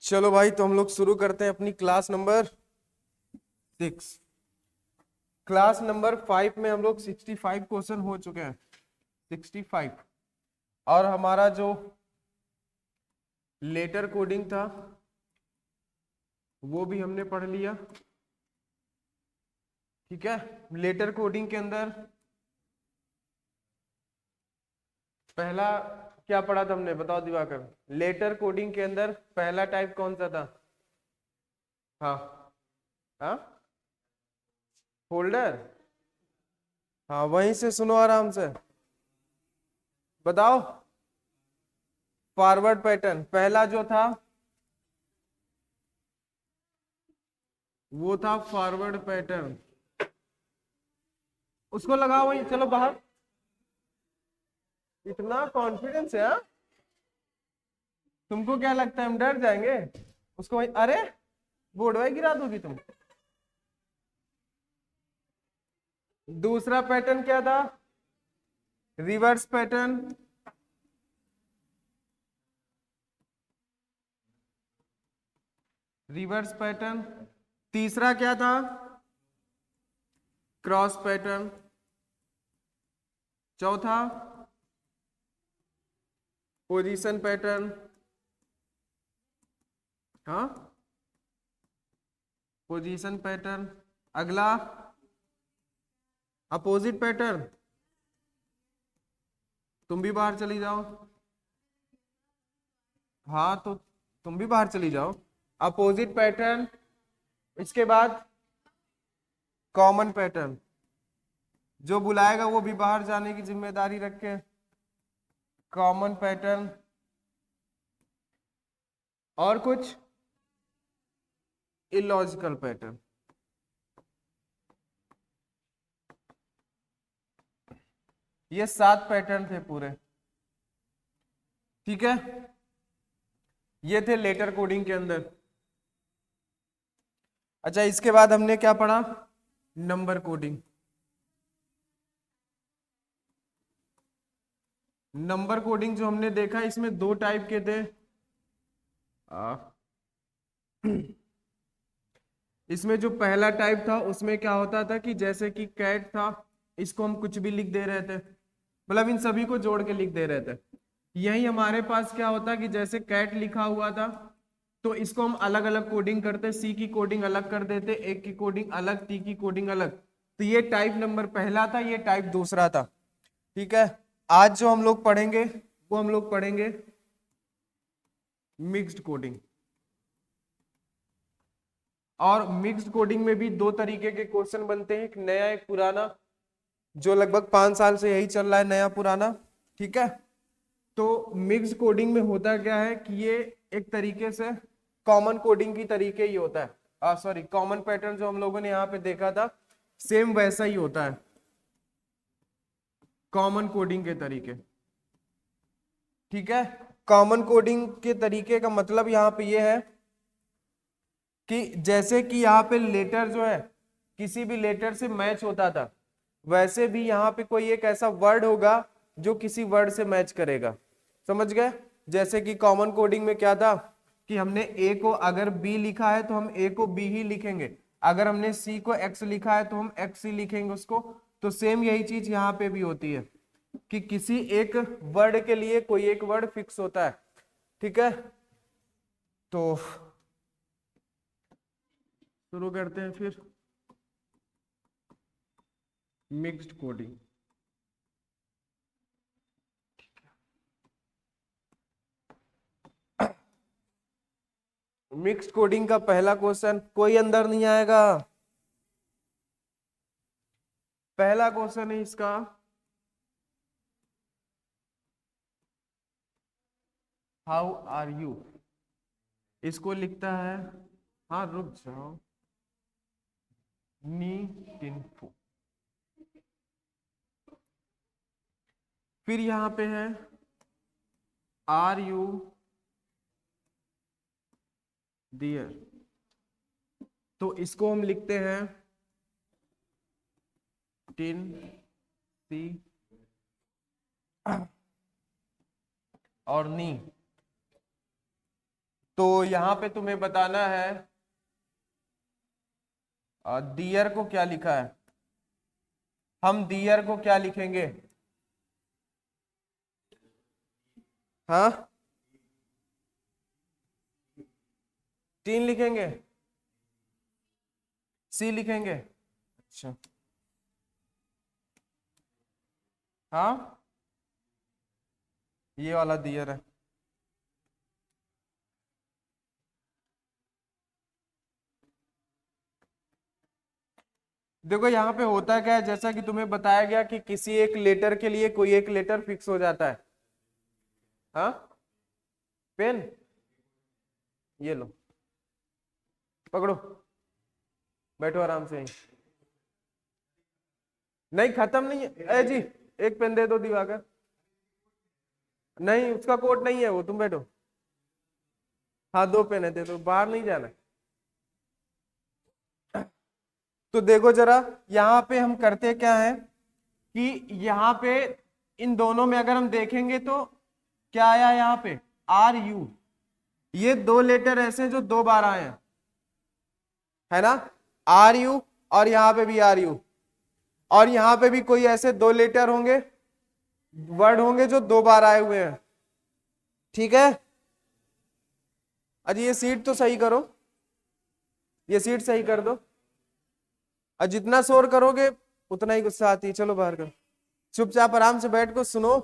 चलो भाई, तो हम लोग शुरू करते हैं अपनी क्लास नंबर 6। क्लास नंबर 5 में हम लोग 65 क्वेश्चन हो चुके हैं। 65। और हमारा जो लेटर कोडिंग था वो भी हमने पढ़ लिया। ठीक है। लेटर कोडिंग के अंदर पहला क्या पढ़ा था हमने, बताओ दिवाकर। लेटर कोडिंग के अंदर पहला टाइप कौन सा था? हाँ। हाँ, फोल्डर। हाँ, वहीं से सुनो आराम से। बताओ। फॉरवर्ड पैटर्न पहला जो था वो था फॉरवर्ड पैटर्न। उसको लगाओ वहीं, चलो बाहर। इतना कॉन्फिडेंस है, हाँ? तुमको क्या लगता है हम डर जाएंगे? उसको वहीं, अरे बोर्ड वही गिरा दोगी तुम। दूसरा पैटर्न क्या था? Reverse pattern. Reverse pattern. तीसरा क्या था? Cross pattern. चौथा पोजीशन पैटर्न। हाँ, पोजीशन पैटर्न। अगला अपोजिट पैटर्न। तुम भी बाहर चली जाओ। हाँ, तो तुम भी बाहर चली जाओ। Opposite pattern. इसके बाद कॉमन पैटर्न। जो बुलाएगा वो भी बाहर जाने की जिम्मेदारी रखे। Common pattern. और कुछ इलॉजिकल पैटर्न। ये 7 पैटर्न थे पूरे। ठीक है। ये थे लेटर कोडिंग के अंदर। अच्छा, इसके बाद हमने क्या पढ़ा? Number coding. नंबर कोडिंग जो हमने देखा इसमें 2 टाइप के थे। आ, इसमें जो पहला टाइप था उसमें क्या होता था कि जैसे कि कैट था, इसको हम कुछ भी लिख दे रहे थे, मतलब इन सभी को जोड़ के लिख दे रहे थे। यही हमारे पास क्या होता कि जैसे कैट लिखा हुआ था तो इसको हम अलग अलग कोडिंग करते, सी की कोडिंग अलग कर देते, एक की कोडिंग अलग, टी की कोडिंग अलग। तो ये टाइप नंबर पहला था, ये टाइप दूसरा था। ठीक है। आज जो हम लोग पढ़ेंगे वो हम लोग पढ़ेंगे मिक्स्ड कोडिंग। और मिक्स्ड कोडिंग में भी 2 तरीके के क्वेश्चन बनते हैं, एक नया एक पुराना, जो लगभग 5 साल से यही चल रहा है, नया पुराना। ठीक है। तो मिक्स्ड कोडिंग में होता क्या है कि ये एक तरीके से कॉमन कोडिंग की तरीके ही होता है। सॉरी, कॉमन पैटर्न जो हम लोगों ने यहाँ पे देखा था सेम वैसा ही होता है, कॉमन कोडिंग के तरीके। ठीक है। कॉमन कोडिंग के तरीके का मतलब यहाँ पे ये है कि जैसे कि यहाँ पे लेटर जो है किसी भी लेटर से मैच होता था, वैसे भी यहाँ पे कोई एक ऐसा वर्ड होगा जो किसी वर्ड से मैच करेगा। समझ गए? जैसे कि कॉमन कोडिंग में क्या था कि हमने ए को अगर बी लिखा है तो हम ए को बी ही लिखेंगे, अगर हमने सी को एक्स लिखा है तो हम एक्स ही लिखेंगे उसको। तो सेम यही चीज यहाँ पे भी होती है कि किसी एक वर्ड के लिए कोई एक वर्ड फिक्स होता है। ठीक है। तो शुरू करते हैं फिर मिक्स्ड कोडिंग। मिक्स्ड कोडिंग का पहला क्वेश्चन, कोई अंदर नहीं आएगा। पहला क्वेश्चन है इसका, हाउ आर यू। इसको लिखता है, हाँ रुक जाओ, नी टिनफू। फिर यहां पे है आर यू डियर, तो इसको हम लिखते हैं टिन सी और नी। तो यहां पे तुम्हें बताना है दियर को क्या लिखा है। हम दियर को क्या लिखेंगे? हाँ, 3 लिखेंगे, सी लिखेंगे। अच्छा, हाँ, ये वाला दियर है। देखो यहाँ पे होता क्या है, जैसा कि तुम्हें बताया गया कि किसी एक लेटर के लिए कोई एक लेटर फिक्स हो जाता है। हाँ, पेन ये लो, पकड़ो, बैठो आराम से। नहीं, खत्म नहीं है। ए जी, एक पेन दे दो दिवाकर। नहीं, उसका कोट नहीं है वो, तुम बैठो। हाँ, 2 पेन है, दे दो, बाहर नहीं जाना। तो देखो जरा, यहाँ पे हम करते क्या है कि यहाँ पे इन दोनों में अगर हम देखेंगे तो क्या आया यहाँ पे, आर यू। ये 2 लेटर ऐसे हैं जो 2 बार आए हैं, है ना, आर यू, और यहाँ पे भी आर यू, और यहाँ पे भी कोई ऐसे 2 लेटर होंगे, वर्ड होंगे जो 2 बार आए हुए हैं। ठीक है, अजी ये सीट तो सही करो, ये सीट सही कर दो। और जितना शोर करोगे उतना ही गुस्सा आती है। चलो बाहर करो, चुपचाप आराम से बैठ को सुनो।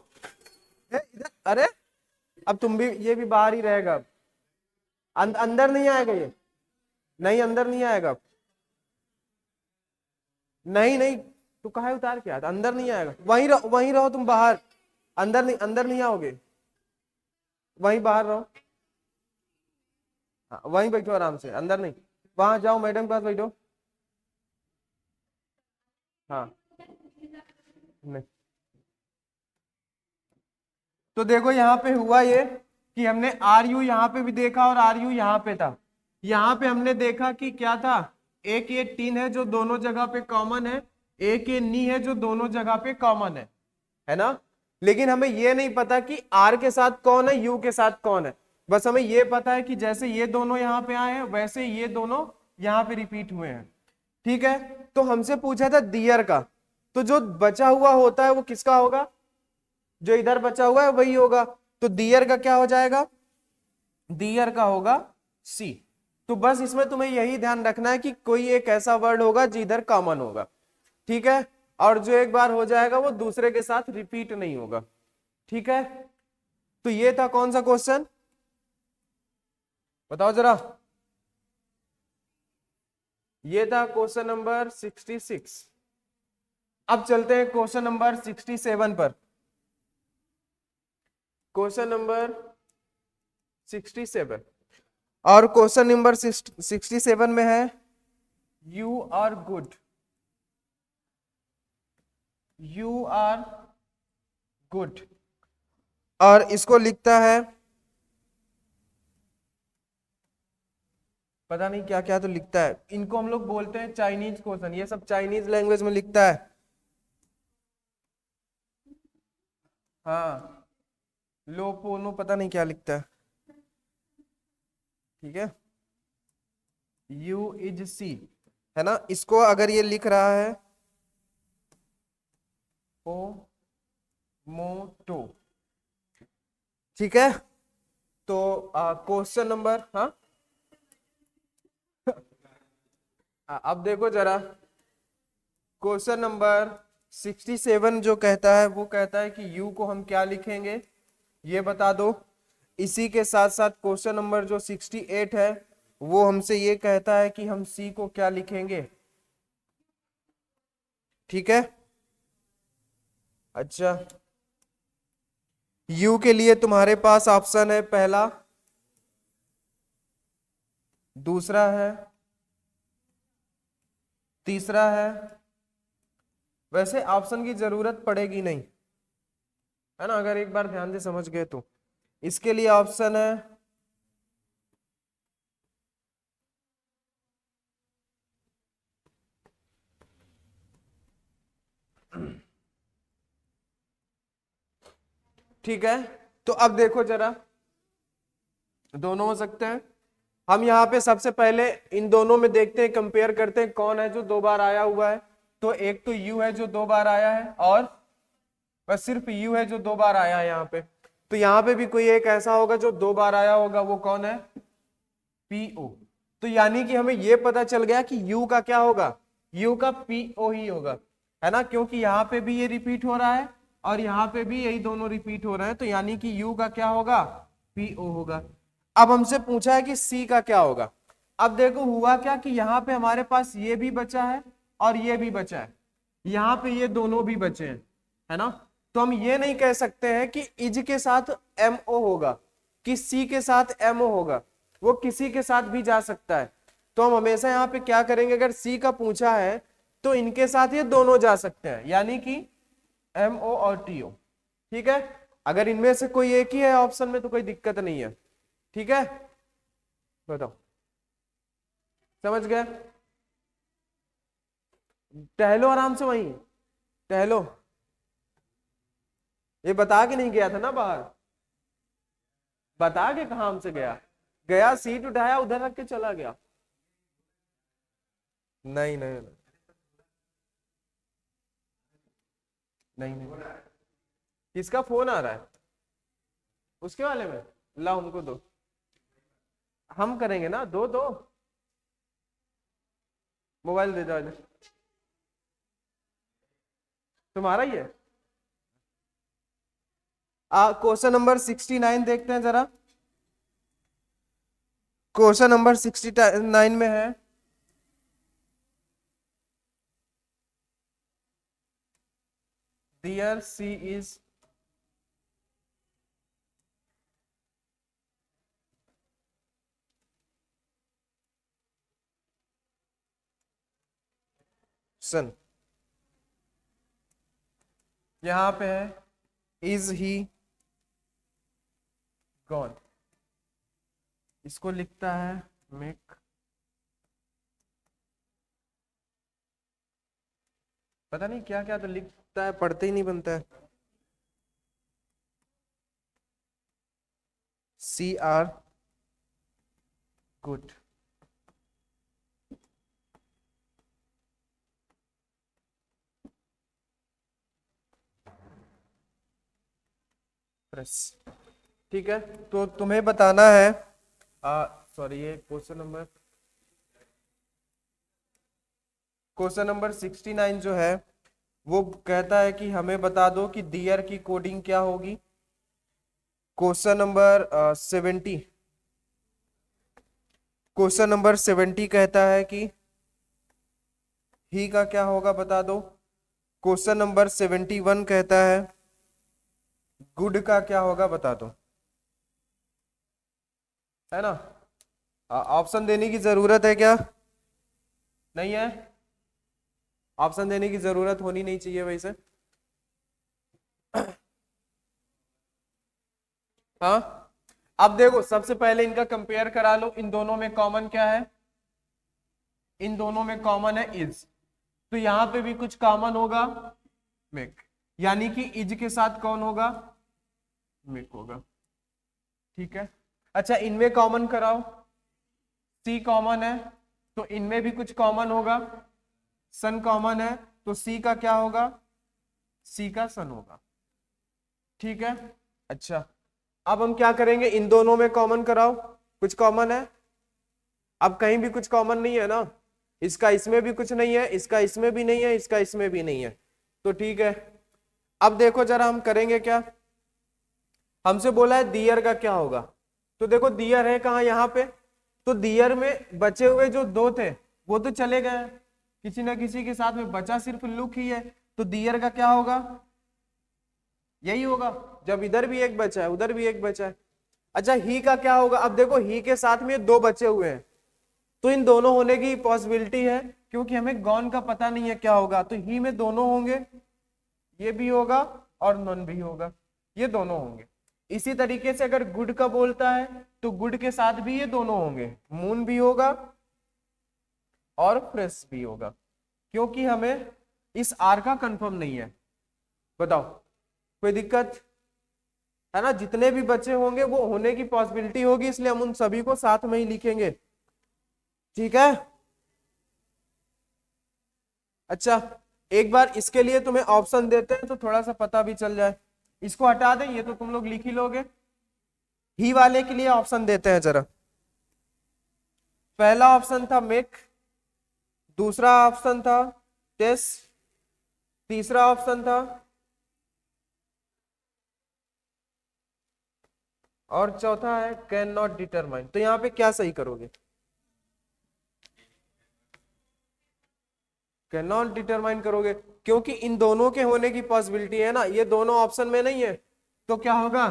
इधर, अरे अब तुम भी, ये भी बाहर ही रहेगा अब। अंदर नहीं आएगा ये, नहीं अंदर नहीं आएगा अब। नहीं नहीं, तू कहाँ उतार के आता, अंदर नहीं आएगा, वहीं रहो तुम बाहर। अंदर नहीं आओगे, वहीं बाहर रहो। हाँ, वहीं बैठो आराम से, अंदर नहीं। वहां जाओ, मैडम के पास बैठो। हाँ, नहीं। तो देखो यहाँ पे हुआ ये कि हमने आर यू यहाँ पे भी देखा और आर यू यहाँ पे था। यहाँ पे हमने देखा कि क्या था, एक ये टीन है जो दोनों जगह पे कॉमन है, एक ये नी है जो दोनों जगह पे कॉमन है ना। लेकिन हमें ये नहीं पता कि आर के साथ कौन है, यू के साथ कौन है। बस हमें ये पता है कि जैसे ये दोनों यहाँ पे आए हैं वैसे ये दोनों यहाँ पे रिपीट हुए हैं। ठीक है, तो हमसे पूछा था दियर का, तो जो बचा हुआ होता है वो किसका होगा, जो इधर बचा हुआ है वही होगा। तो दियर का क्या हो जाएगा, दियर का होगा सी। तो बस इसमें तुम्हें यही ध्यान रखना है कि कोई एक ऐसा वर्ड होगा जिधर कॉमन होगा। ठीक है, और जो एक बार हो जाएगा वो दूसरे के साथ रिपीट नहीं होगा। ठीक है, तो ये था कौन सा क्वेश्चन, बताओ जरा। ये था क्वेश्चन नंबर 66। अब चलते हैं क्वेश्चन नंबर 67 पर। क्वेश्चन नंबर 67, और क्वेश्चन नंबर 67 में है you are good, you are good, और इसको लिखता है, पता नहीं क्या क्या तो लिखता है, इनको हम लोग बोलते हैं चाइनीज क्वेश्चन, ये सब चाइनीज लैंग्वेज में लिखता है। हाँ, लो पोनो पता नहीं क्या लिखता है। ठीक है, यू इज सी, है ना, इसको अगर ये लिख रहा है ओ मोटो। ठीक है, तो क्वेश्चन नंबर, हाँ अब देखो जरा, क्वेश्चन नंबर 67 जो कहता है वो कहता है कि यू को हम क्या लिखेंगे, ये बता दो। इसी के साथ साथ क्वेश्चन नंबर जो 68 है वो हमसे ये कहता है कि हम सी को क्या लिखेंगे। ठीक है, अच्छा, यू के लिए तुम्हारे पास ऑप्शन है, पहला, दूसरा है, तीसरा है। वैसे ऑप्शन की जरूरत पड़ेगी नहीं, है ना, अगर एक बार ध्यान से समझ गए तो। इसके लिए ऑप्शन है ठीक है, तो अब देखो जरा, दोनों हो सकते हैं। हम यहाँ पे सबसे पहले इन दोनों में देखते हैं, कंपेयर करते हैं कौन है जो 2 बार आया हुआ है। तो एक तो यू है जो 2 बार आया है, और बस सिर्फ यू है जो 2 बार आया है यहाँ पे। तो यहाँ पे भी कोई एक ऐसा होगा जो 2 बार आया होगा, वो कौन है? पीओ। तो यानी कि हमें ये पता चल गया कि यू का क्या होगा, यू का पीओ ही होगा, है ना, क्योंकि यहाँ पे भी ये रिपीट हो रहा है और यहाँ पे भी यही दोनों रिपीट हो रहे हैं, तो यानी कि यू का क्या होगा, पीओ होगा। अब हमसे पूछा है कि सी का क्या होगा। अब देखो हुआ क्या कि यहाँ पे हमारे पास ये भी बचा है और ये भी बचा है, यहाँ पे ये दोनों भी बचे हैं, है ना। तो हम ये नहीं कह सकते हैं कि इज के साथ एमओ होगा, कि सी के साथ एमओ होगा, वो किसी के साथ भी जा सकता है। तो हम हमेशा यहाँ पे क्या करेंगे, अगर सी का पूछा है तो इनके साथ ये दोनों जा सकते हैं, यानी कि एमओ और टीओ। ठीक है, अगर इनमें से कोई एक ही है ऑप्शन में तो कोई दिक्कत नहीं है। ठीक है, बताओ, समझ गए? टहलो आराम से, वहीं टहलो। ये बता के नहीं गया था ना बाहर, बता के कहा हमसे गया? गया, सीट उठाया, उधर रख के चला गया। नहीं नहीं नहीं नहीं, नहीं। किसका फोन आ रहा है? उसके वाले में ला, उनको दो, हम करेंगे ना, दो दो, मोबाइल दे दो इधर। तुम्हारा ही है। क्वेश्चन नंबर 69 देखते हैं जरा। क्वेश्चन नंबर 69 में है, dear C is son। यहां पे है is he gone, इसको लिखता है make, पता नहीं क्या क्या तो लिखता है, पढ़ते ही नहीं बनता है। C R good. प्रेस। ठीक है, तो तुम्हें बताना है, सॉरी, ये क्वेश्चन नंबर 69 जो है वो कहता है कि हमें बता दो कि डियर की कोडिंग क्या होगी। क्वेश्चन नंबर 70, क्वेश्चन नंबर 70 कहता है कि ही का क्या होगा, बता दो। क्वेश्चन नंबर 71 कहता है गुड का क्या होगा, बता दो, है ना। ऑप्शन देने की जरूरत है क्या? नहीं है, ऑप्शन देने की जरूरत होनी नहीं चाहिए वैसे। हाँ, अब देखो सबसे पहले इनका कंपेयर करा लो, इन दोनों में कॉमन क्या है, इन दोनों में कॉमन है इज, तो यहां पे भी कुछ कॉमन होगा, मेक, यानी कि इज के साथ कौन होगा, मेक होगा। ठीक है, अच्छा इनमें कॉमन कराओ, सी कॉमन है तो इनमें भी कुछ कॉमन होगा, सन कॉमन है तो सी का क्या होगा, सी का सन होगा। ठीक है, अच्छा अब हम क्या करेंगे, इन दोनों में कॉमन कराओ, कुछ कॉमन है। अब कहीं भी कुछ कॉमन नहीं है ना, इसका इसमें भी कुछ नहीं है, इसका इसमें भी नहीं है, इसका इसमें भी नहीं है, तो ठीक है। अब देखो जरा हम करेंगे क्या, हमसे बोला है दियर का क्या होगा, तो देखो दियर है कहाँ, यहाँ पे, तो दियर में बचे हुए जो दो थे वो तो चले गए, किसी ना किसी के साथ में बचा सिर्फ लुक ही है, तो दियर का क्या होगा, यही होगा, जब इधर भी एक बचा है उधर भी एक बचा है। अच्छा ही का क्या होगा, अब देखो ही के साथ में दो बचे हुए हैं, तो इन दोनों होने की पॉसिबिलिटी है, क्योंकि हमें गॉन का पता नहीं है क्या होगा, तो ही में दोनों होंगे, ये भी होगा और नॉन भी होगा, ये दोनों होंगे। इसी तरीके से अगर गुड का बोलता है तो गुड के साथ भी ये दोनों होंगे, मून भी होगा और फ्रेश भी होगा, क्योंकि हमें इस आर का कंफर्म नहीं है। बताओ कोई दिक्कत? है ना, जितने भी बच्चे होंगे वो होने की पॉसिबिलिटी होगी, इसलिए हम उन सभी को साथ में ही लिखेंगे। ठीक है। अच्छा, एक बार इसके लिए तुम्हें ऑप्शन देते हैं तो थोड़ा सा पता भी चल जाए। इसको हटा दें, ये तो तुम लोग लिख ही लोगे। ही वाले के लिए ऑप्शन देते हैं जरा। पहला ऑप्शन था मेक, दूसरा ऑप्शन था टेस्ट, तीसरा ऑप्शन था, और चौथा है कैन नॉट डिटरमाइन। तो यहाँ पे क्या सही करोगे? कैन नॉट डिटरमाइन करोगे, क्योंकि इन दोनों के होने की पॉसिबिलिटी है ना, ये दोनों ऑप्शन में नहीं है, तो क्या होगा?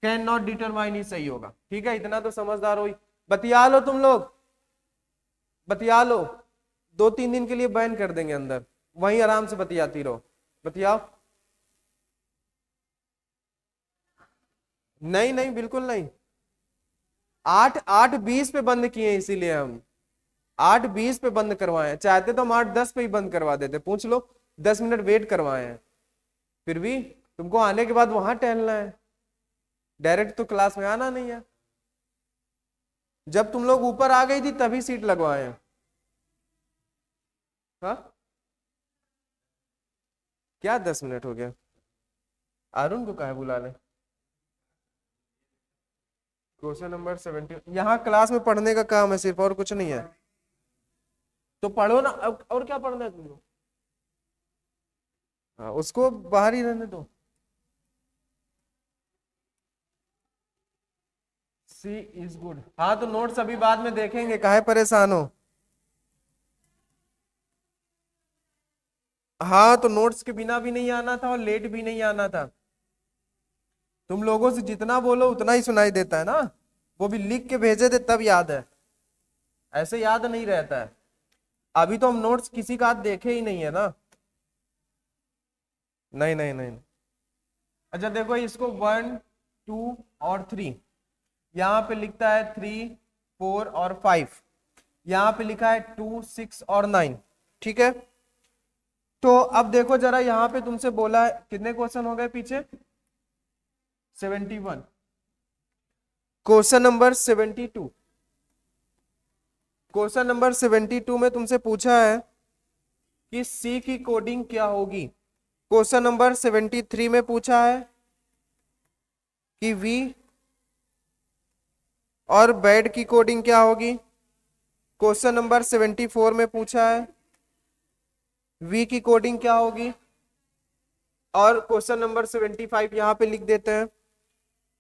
कैन नॉट डिटरमाइन ही सही होगा। ठीक है, इतना तो समझदार हो। बतिया लो तुम लोग, बतिया लो। 2-3 दिन के लिए बैन कर देंगे अंदर, वहीं आराम से बतियाती रहो। बतियाओ। नहीं नहीं, बिल्कुल नहीं। 8:20 पे बंद किए, इसीलिए हम 8:20 पे बंद करवाए हैं। चाहते तो हम 8:10 पे ही बंद करवा देते, पूछ लो। 10 मिनट वेट करवाए हैं, फिर भी तुमको आने के बाद वहां टहलना है, डायरेक्ट तो क्लास में आना नहीं है। जब तुम लोग ऊपर आ गई थी तभी सीट लगवाए हैं। हाँ, क्या 10 मिनट हो गया? अरुण को काहे बुला ले? क्वेश्चन नंबर 70 यहाँ क्लास में पढ़ने का काम है सिर्फ, और कुछ नहीं है। तो पढ़ो ना, अब और क्या पढ़ना है तुम लोग? हाँ, उसको बाहर ही रहने दो। सी इज गुड। हाँ, तो नोट्स अभी बाद में देखेंगे, काहे परेशान हो? हाँ, तो नोट्स के बिना भी नहीं आना था और लेट भी नहीं आना था। तुम लोगों से जितना बोलो उतना ही सुनाई देता है ना, वो भी लिख के भेजे थे तब याद है, ऐसे याद नहीं रहता है। अभी तो हम नोट्स किसी का देखे ही नहीं है ना। नहीं नहीं नहीं, नहीं। अच्छा देखो, इसको 1, 2 और 3, यहाँ पे लिखता है 3, 4 और 5, यहाँ पे लिखा है 2, 6 और 9। ठीक है, तो अब देखो जरा, यहाँ पे तुमसे बोला है कितने क्वेश्चन हो गए पीछे? 71। क्वेश्चन नंबर 72, क्वेश्चन नंबर 72 में तुमसे पूछा है कि सी की कोडिंग क्या होगी। क्वेश्चन नंबर 73 में पूछा है कि वी और बैड की कोडिंग क्या होगी। क्वेश्चन नंबर 74 में पूछा है वी की कोडिंग क्या होगी। और क्वेश्चन नंबर 75 यहां पे लिख देते हैं,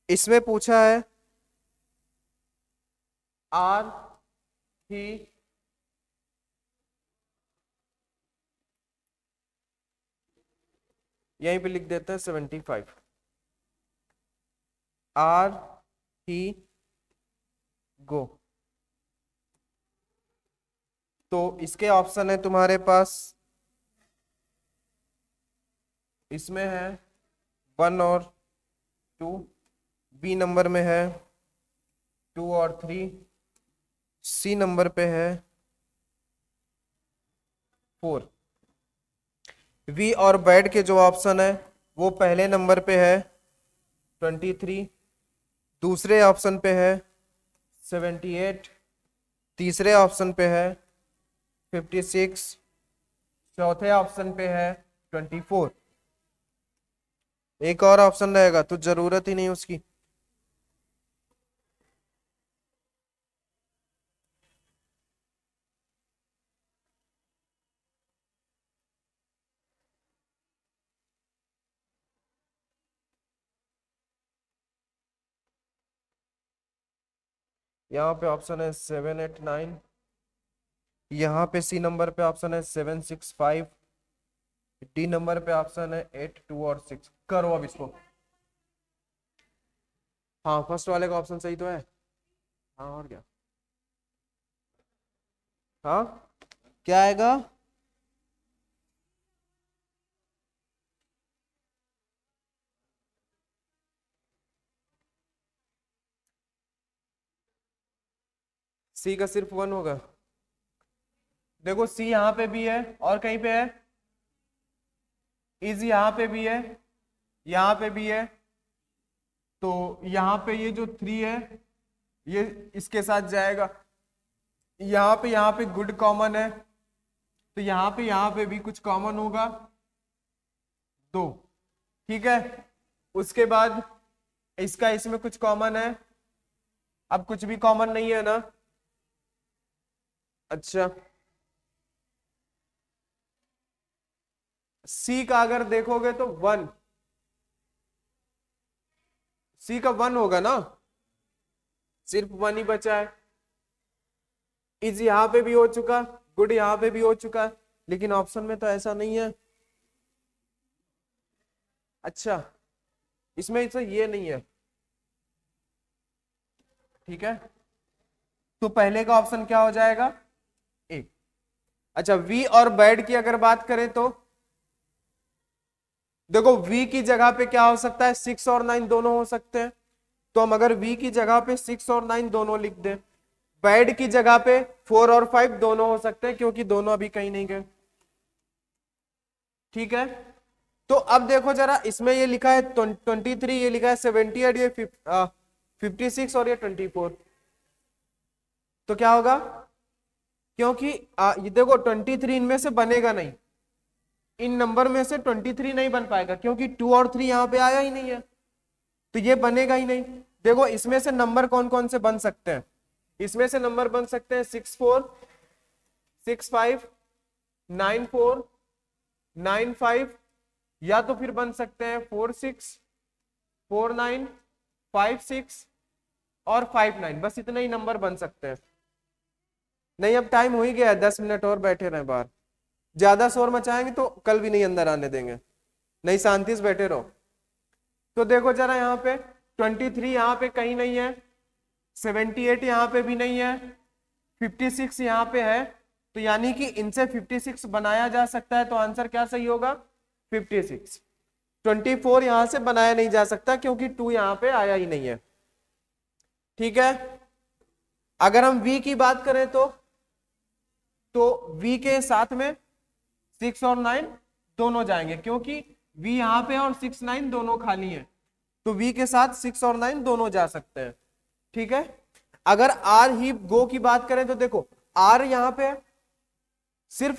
इसमें पूछा है आर ही यहीं पे लिख देते हैं 75, आर ही गो। तो इसके ऑप्शन है तुम्हारे पास, इसमें है 1 और 2, बी नंबर में है 2 और 3, सी नंबर पे है 4। वी और बैड के जो ऑप्शन है वो पहले नंबर पे है 23, दूसरे ऑप्शन पे है 78, तीसरे ऑप्शन पे है 56, चौथे ऑप्शन पे है 24। एक और ऑप्शन रहेगा तो जरूरत ही नहीं उसकी। यहाँ पे ऑप्शन है 7, 8, 9, यहाँ पे सी नंबर पे ऑप्शन है 7, 6, 5, डी नंबर पे ऑप्शन है 8, 2 और 6। करो अब इसको। हाँ, फर्स्ट वाले का ऑप्शन सही तो है। हाँ, और क्या? हाँ, क्या आएगा? सी का सिर्फ 1 होगा। देखो, सी यहाँ पे भी है और कहीं पे है, इज यहाँ पे भी है, यहाँ पे भी है, तो यहाँ पे ये जो 3 है ये इसके साथ जाएगा, यहाँ पे गुड कॉमन है, तो यहाँ पे भी कुछ कॉमन होगा 2। ठीक है, उसके बाद इसका इसमें कुछ कॉमन है, अब कुछ भी कॉमन नहीं है ना। अच्छा, सी का अगर देखोगे तो 1, सी का 1 होगा ना, सिर्फ 1 ही बचा है। इज यहाँ पे भी हो चुका, गुड यहाँ पे भी हो चुका, लेकिन ऑप्शन में तो ऐसा नहीं है। अच्छा, इसमें इसे ये नहीं है। ठीक है, तो पहले का ऑप्शन क्या हो जाएगा, ए। अच्छा, वी और बैड की अगर बात करें तो देखो वी की जगह पे क्या हो सकता है, 6 और 9 दोनों हो सकते हैं। तो हम अगर वी की जगह पे 6 और 9 दोनों लिख दें, बैड की जगह पे 4 और 5 दोनों हो सकते हैं क्योंकि दोनों अभी कहीं नहीं गए। ठीक है, तो अब देखो जरा, इसमें ये लिखा है 23, ये लिखा है 78, ये 56 और ये 24, तो क्या होगा, क्योंकि ये देखो 23 इनमें से बनेगा नहीं, इन नंबर में से 23 नहीं बन पाएगा क्योंकि 2 और 3 यहां पे आया ही नहीं है, तो ये बनेगा ही नहीं। देखो इसमें से नंबर कौन कौन से बन सकते हैं, इसमें से नंबर बन सकते हैं 64, 65, 94, 95, या तो फिर बन सकते हैं 46, 49, 56 और 59, बस इतने ही नंबर बन सकते हैं। नहीं, अब टाइम हो ही गया है, 10 मिनट और बैठे रहे बाहर, ज्यादा शोर मचाएंगे तो कल भी नहीं अंदर आने देंगे, नहीं शांति से बैठे रहो। तो देखो जरा, यहाँ पे 23 यहाँ पे कहीं नहीं है, 78 यहाँ पे भी नहीं है, 56 यहाँ पे है, तो यानी कि इनसे 56 बनाया जा सकता है, तो आंसर क्या सही होगा, 56। 24 यहां से बनाया नहीं जा सकता क्योंकि 2 यहां पे आया ही नहीं है। ठीक है, अगर हम v की बात करें तो v के साथ में 6 और 9 दोनों जाएंगे क्योंकि v यहां पे और 6 9 दोनों खाली हैं, तो v के साथ 6 और 9 दोनों जा सकते हैं। ठीक है, अगर r ही गो की बात करें तो देखो r यहां पे सिर्फ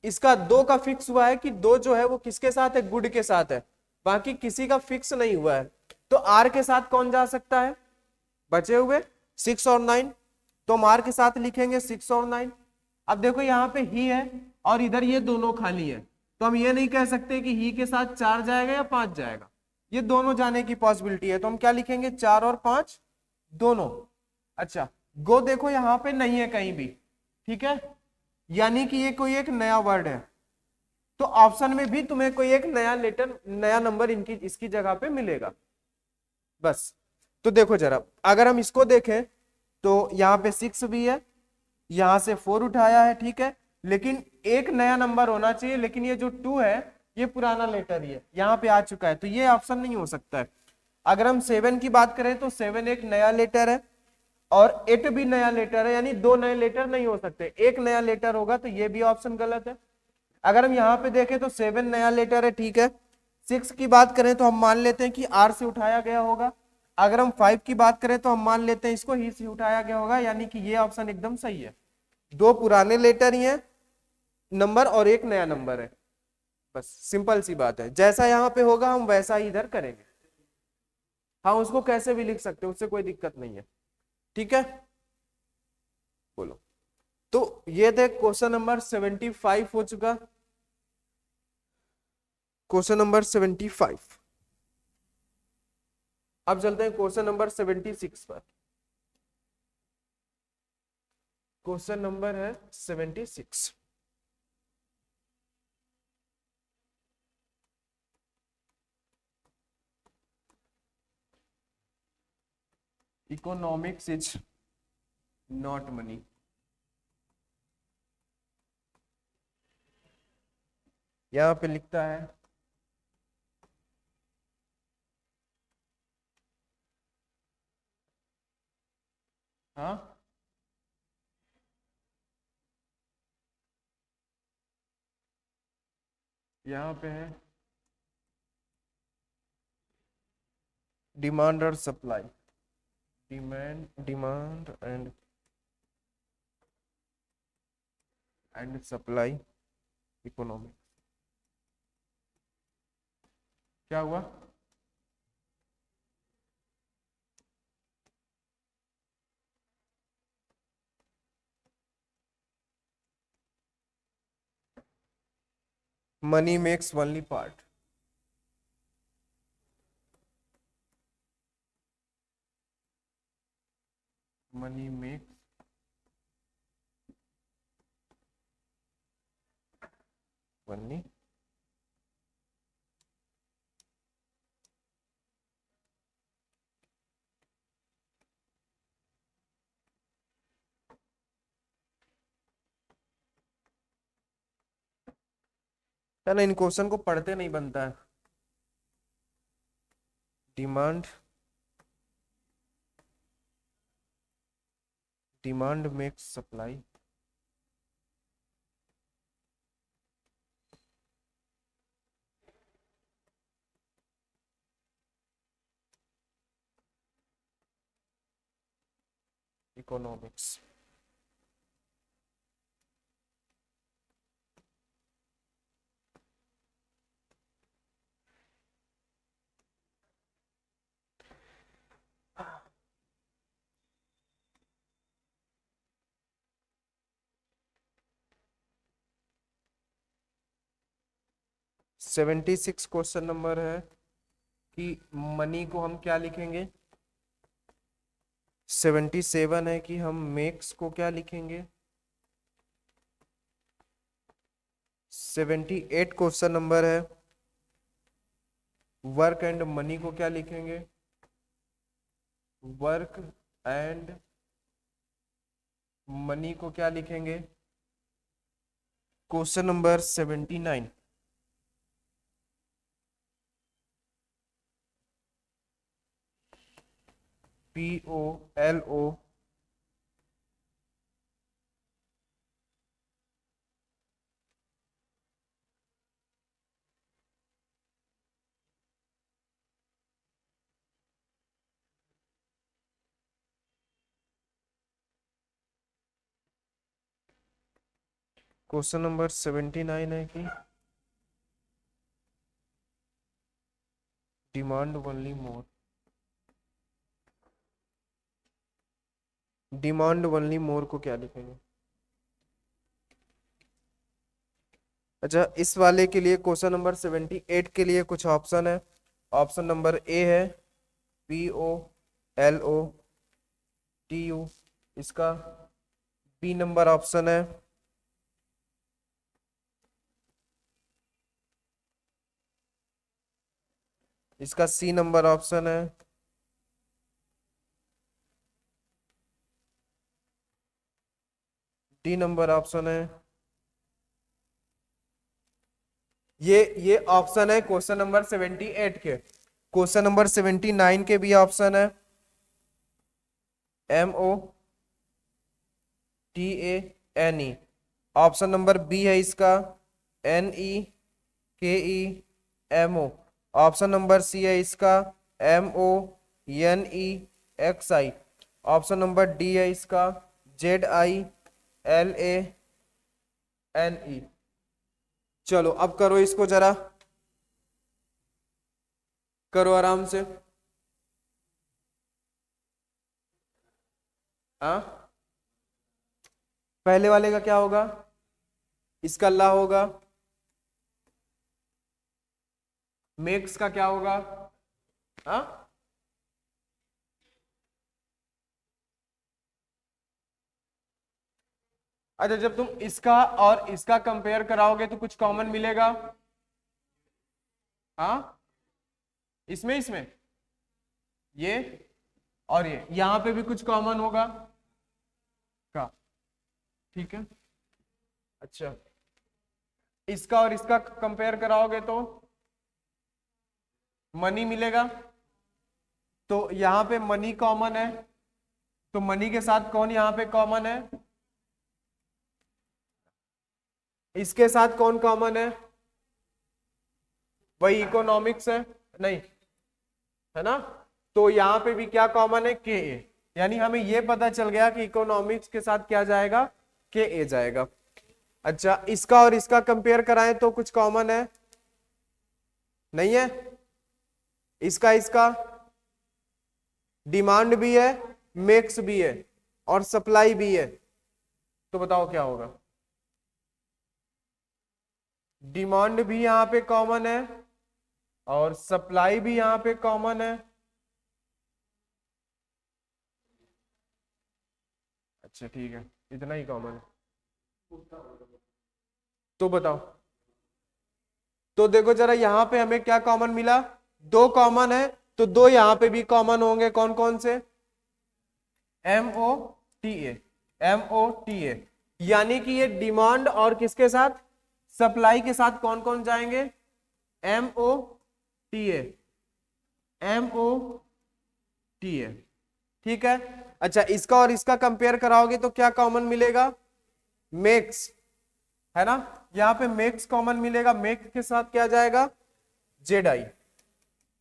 इसका 2 का फिक्स हुआ है कि 2 जो है वो किसके साथ है, गुड के साथ है, बाकी किसी का फिक्स नहीं हुआ है। तो r के साथ कौन जा सकता है, बचे हुए 6 और 9, तो हम r के साथ लिखेंगे 6 और 9। अब देखो यहाँ पे ही है और इधर ये दोनों खाली है, तो हम ये नहीं कह सकते कि ही के साथ 4 जाएगा या 5 जाएगा, ये दोनों जाने की पॉसिबिलिटी है, तो हम क्या लिखेंगे, 4 और 5 दोनों। अच्छा, गो देखो यहाँ पे नहीं है कहीं भी, ठीक है, यानी कि ये कोई एक नया वर्ड है, तो ऑप्शन में भी तुम्हें कोई एक नया लेटर, नया नंबर इनकी इसकी जगह पे मिलेगा बस। तो देखो जरा, अगर हम इसको देखें तो यहाँ पे 6 भी है, यहां से 4 उठाया है, ठीक है, लेकिन एक नया नंबर होना चाहिए, लेकिन ये जो 2 है ये पुराना लेटर ही है, यहाँ पे आ चुका है, तो ये ऑप्शन नहीं हो सकता है। अगर हम 7 की बात करें तो 7 एक नया लेटर है और 8 भी नया लेटर है, यानी 2 नए लेटर नहीं हो सकते, एक नया लेटर होगा, तो ये भी ऑप्शन गलत है। अगर हम यहाँ पे देखें तो 7 नया लेटर है, ठीक है। 6 की बात करें तो हम मान लेते हैं कि आर से उठाया गया होगा। अगर हम 5 की बात करें तो हम मान लेते हैं इसको ही से उठाया गया होगा, यानी कि ये ऑप्शन एकदम सही है। 2 पुराने लेटर ही हैं नंबर और एक नया नंबर है, बस सिंपल सी बात है। जैसा यहाँ पे होगा हम वैसा ही इधर करेंगे, हाँ उसको कैसे भी लिख सकते हैं, उससे कोई दिक्कत नहीं है। ठीक है, बोलो। तो ये थे क्वेश्चन नंबर 75 हो चुका, क्वेश्चन नंबर 75। अब चलते हैं क्वेश्चन नंबर 76 पर। क्वेश्चन नंबर है 76। Economics is not money. यहां पे लिखता है हाँ, यहाँ पे है डिमांड और supply, demand and supply economy. क्या हुआ? Money makes only part. Money makes only है ना, इन क्वेश्चन को पढ़ते नहीं बनता है। Demand makes supply, economics. Seventy six question number है कि मनी को हम क्या लिखेंगे। 77 है कि हम मेक्स को क्या लिखेंगे। 78 क्वेश्चन नंबर है वर्क एंड मनी को क्या लिखेंगे। वर्क एंड मनी को क्या लिखेंगे। Question number 79, POLO question number 79 है कि डिमांड ओनली मोर, डिमांड ओनली मोर को क्या लिखेंगे। अच्छा, इस वाले के लिए क्वेश्चन नंबर 78 के लिए कुछ ऑप्शन है। ऑप्शन नंबर ए है POLOTU, इसका बी नंबर ऑप्शन है इसका सी नंबर ऑप्शन है डी नंबर ऑप्शन है। ये ऑप्शन है क्वेश्चन नंबर 78 के। क्वेश्चन नंबर 79 के भी ऑप्शन है MOTANE। ऑप्शन नंबर बी है इसका NEKEMO। ऑप्शन नंबर सी है इसका MONEXI। ऑप्शन नंबर डी है इसका ZILANE। चलो अब करो इसको जरा, करो आराम से। हाँ, पहले वाले का क्या होगा, इसका ला होगा। मेक्स का क्या होगा। हाँ, अच्छा, जब तुम इसका और इसका कंपेयर कराओगे तो कुछ कॉमन मिलेगा। हाँ, इसमें इसमें ये और ये यहां पे भी कुछ कॉमन होगा का। ठीक है, अच्छा, इसका और इसका कंपेयर कराओगे तो मनी मिलेगा। तो यहां पे मनी कॉमन है, तो मनी के साथ कौन यहां पे कॉमन है। इसके साथ कौन कॉमन है, वही इकोनॉमिक्स है, नहीं है ना। तो यहाँ पे भी क्या कॉमन है, के ए, यानी हमें ये पता चल गया कि इकोनॉमिक्स के साथ क्या जाएगा, के ए जाएगा। अच्छा, इसका और इसका कंपेयर कराएं तो कुछ कॉमन है, नहीं है? इसका इसका डिमांड भी है, मेक्स भी है और सप्लाई भी है, तो बताओ क्या होगा? डिमांड भी यहां पे कॉमन है और सप्लाई भी यहां पे कॉमन है। अच्छा ठीक है, इतना ही कॉमन है, तो बताओ। तो देखो जरा यहां पे हमें क्या कॉमन मिला, दो कॉमन है, तो दो यहां पे भी कॉमन होंगे, कौन कौन से? M O T A, M O T A, यानी कि ये डिमांड और किसके साथ, सप्लाई के साथ कौन कौन जाएंगे, M O T A, M O T A, ठीक है। अच्छा, इसका और इसका कंपेयर कराओगे तो क्या कॉमन मिलेगा, मेक्स, है ना? यहां पे मेक्स कॉमन मिलेगा, मेक्स के साथ क्या जाएगा, जेड आई,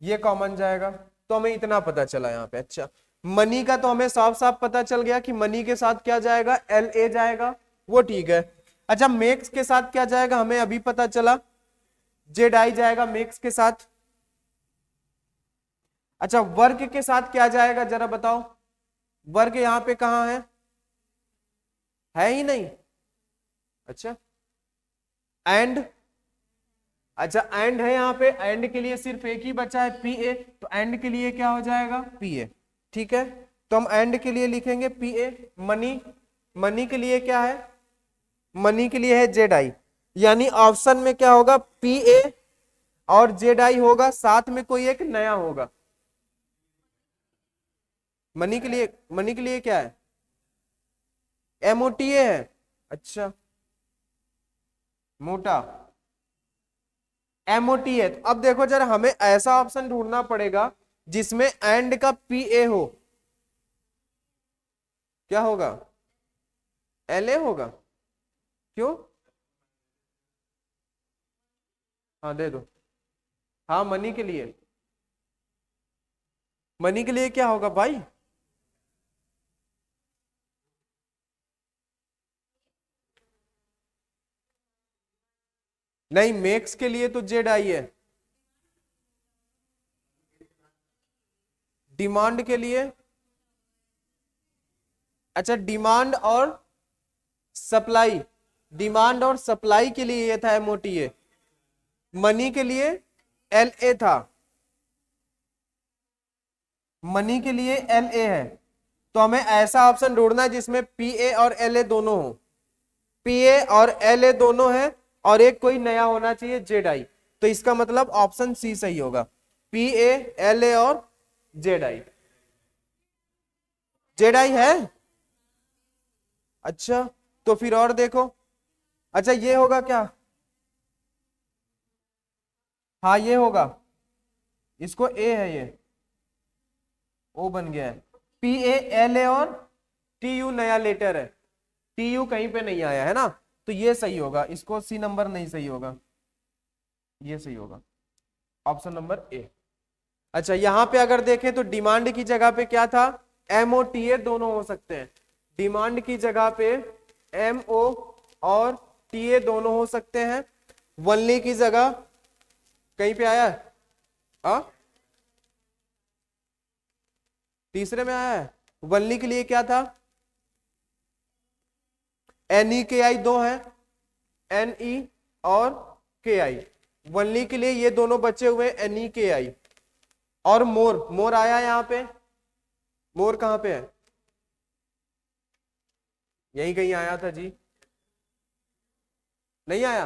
ये कॉमन जाएगा। तो हमें इतना पता चला यहाँ पे। अच्छा, मनी का तो हमें साफ साफ पता चल गया कि मनी के साथ क्या जाएगा, एल ए जाएगा, वो ठीक है। अच्छा, मेक्स के साथ क्या जाएगा हमें अभी पता चला, जेड आई जाएगा मेक्स के साथ। अच्छा, वर्क के साथ क्या जाएगा जरा बताओ, वर्क यहां पे कहां है ही नहीं। अच्छा, एंड, अच्छा एंड है यहाँ पे, एंड के लिए सिर्फ एक ही बचा है पी ए, तो एंड के लिए क्या हो जाएगा, पी ए, ठीक है। तो हम एंड के लिए लिखेंगे पी ए। मनी, मनी के लिए क्या है, मनी के लिए है जेड आई, यानी ऑप्शन में क्या होगा, पी ए और जेड आई होगा, साथ में कोई एक नया होगा। मनी के लिए, मनी के लिए क्या है, एमओटीए है। अच्छा, मोटा एमओटी है। तो अब देखो जरा, हमें ऐसा ऑप्शन ढूंढना पड़ेगा जिसमें एंड का पी ए हो, क्या होगा, एल ए होगा, क्यों? हाँ दे दो, हाँ मनी के लिए, मनी के लिए क्या होगा भाई, नहीं मेक्स के लिए तो जेड आई है, डिमांड के लिए, अच्छा डिमांड और सप्लाई, डिमांड और सप्लाई के लिए ये था एमओटीए, मनी के लिए एल ए था, मनी के लिए एल ए है। तो हमें ऐसा ऑप्शन ढूंढना है जिसमें पी ए और एल ए दोनों हो, पी ए और एल ए दोनों है, और एक कोई नया होना चाहिए जेड आई। तो इसका मतलब ऑप्शन सी सही होगा, पी ए एल ए और जेड आई, जेड आई है। अच्छा, तो फिर और देखो, अच्छा ये होगा क्या, हाँ ये होगा, इसको ए है, ये ओ बन गया है, पी ए एल ए और टी यू नया लेटर है, टी यू कहीं पे नहीं आया है ना, तो ये सही होगा, इसको सी नंबर नहीं सही होगा, ये सही होगा, ऑप्शन नंबर ए। अच्छा, यहां पे अगर देखें तो डिमांड की जगह पे क्या था, एम ओ टी ए दोनों हो सकते हैं, डिमांड की जगह पे एम ओ और टी ए दोनों हो सकते हैं, वनली की जगह कहीं पे आया है, आ? तीसरे में आया है, वनली के लिए क्या था, एन ई के आई दो है, एन ई और के आई, वनली के लिए ये दोनों बचे हुए एन ई के आई, और मोर, मोर आया यहाँ पे, मोर कहां पे है, यही कहीं आया था जी, नहीं आया।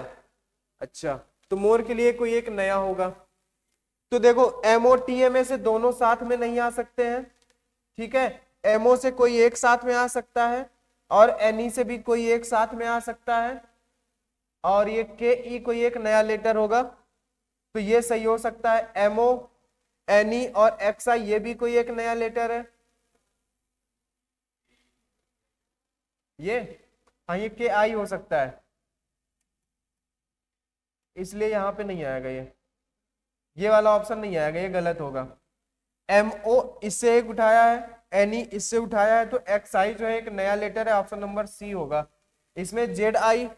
अच्छा, तो मोर के लिए कोई एक नया होगा। तो देखो एमओटीए में से दोनों साथ में नहीं आ सकते हैं, ठीक है, एमओ से कोई एक साथ में आ सकता है, और एनई से भी कोई एक साथ में आ सकता है, और ये के ई कोई एक नया लेटर होगा, तो ये सही हो सकता है, एमओ एनई और एक्स आई ये भी कोई एक नया लेटर है, ये, हाँ ये के आई हो सकता है, इसलिए यहां पे नहीं आएगा, ये वाला ऑप्शन नहीं आएगा, ये गलत होगा। MO इससे एक उठाया है, NE इससे उठाया है, तो XI जो है एक नया लेटर है, ऑप्शन नंबर सी होगा। इसमें ZI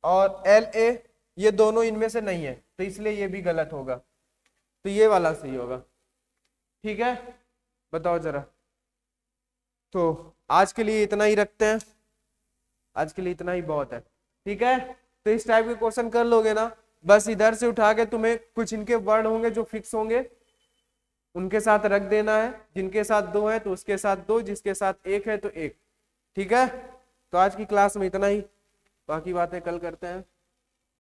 और LA ये दोनों इनमें से नहीं है, तो इसलिए ये भी गलत होगा, तो ये वाला सही होगा। ठीक है, बताओ जरा। तो आज के लिए इतना ही रखते हैं, आज के लिए इतना ही बहुत है। ठीक है, तो इस टाइप के क्वेश्चन कर लोगे ना, बस इधर से उठा के तुम्हें कुछ इनके वर्ड होंगे जो फिक्स होंगे, उनके साथ रख देना है, जिनके साथ 2 है तो उसके साथ 2, जिसके साथ 1 है तो 1। ठीक है, तो आज की क्लास में इतना ही, बाकी बातें कल करते हैं।